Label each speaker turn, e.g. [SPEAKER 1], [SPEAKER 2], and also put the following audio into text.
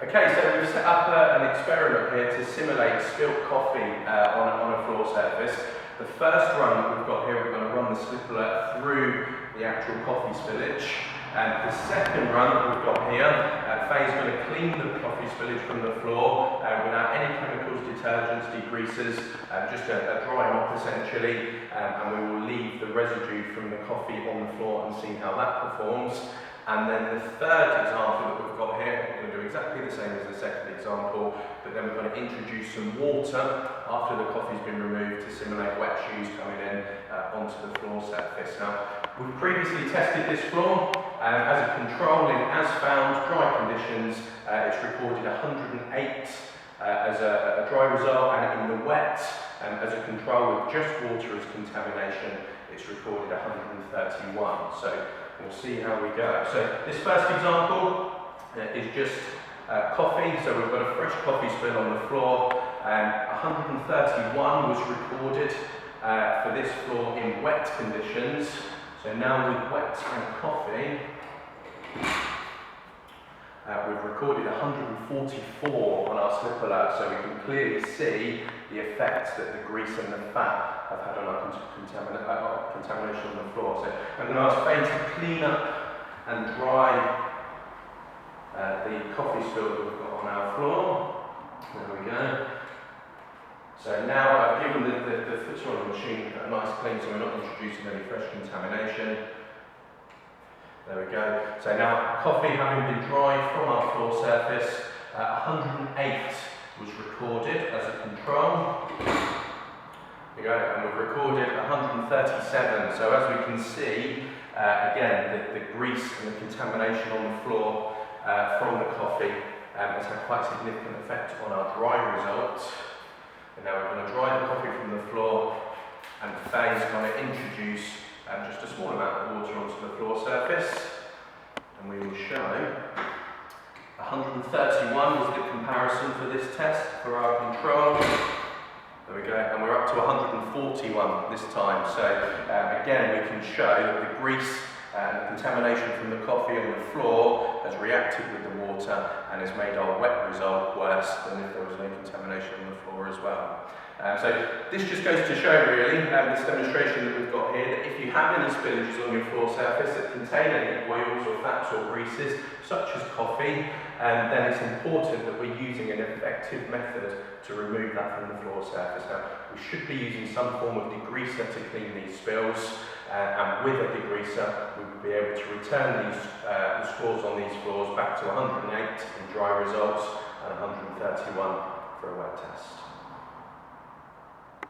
[SPEAKER 1] Okay, so we've set up an experiment here to simulate spilt coffee on a floor surface. The first run that we've got here, we're going to run the slip alert through the actual coffee spillage. And the second run that we've got here, Faye's going to clean the coffee spillage from the floor without any chemicals, detergents, degreasers, just a dry mop essentially, and we will leave the residue from the coffee on the floor and see how that performs. And then the third example that we've got here, we're going to do exactly the same as the second example, but then we're going to introduce some water after the coffee's been removed to simulate wet shoes coming in onto the floor surface. Now, we've previously tested this floor as a control in as found dry conditions. It's recorded 108 as a dry result, and in the wet as a control with just water as contamination, it's recorded 131. So we'll see how we go. So this first example is just coffee. So we've got a fresh coffee spill on the floor. 131 was recorded for this floor in wet conditions. So now with wet and coffee, we've recorded 144 on our slip alert, so we can clearly see the effects that the grease and the fat have had on our contamination on the floor. So I'm going to ask Faye to clean up and dry the coffee spill that we've got on our floor. There we go. So now I've given the footer on the machine a nice clean, so we're not introducing any fresh contamination. There we go. So now, coffee having been dried from our floor surface, 108 was recorded as a control. There we go, and we've recorded 137. So as we can see, again, the grease and the contamination on the floor from the coffee has had quite a significant effect on our dry results. And now we're going to dry the coffee from the floor, and Faye's going to introduce just a small amount of water onto the floor surface, and we will show 131 was the comparison for this test for our control. There we go, and we're up to 141 this time. So again, we can show that the grease and the contamination from the coffee on the floor has reacted with the water and has made our wet result worse than if there was no contamination on the floor as well. So this just goes to show really, this demonstration that we've got here, that if you have any spillages on your floor surface that contain any oils or fats or greases, such as coffee, then it's important that we're using an effective method to remove that from the floor surface. Now, we should be using some form of degreaser to clean these spills, and with a degreaser, we will be able to return these the scores on these floors back to 108 in dry results and 131 for a wet test.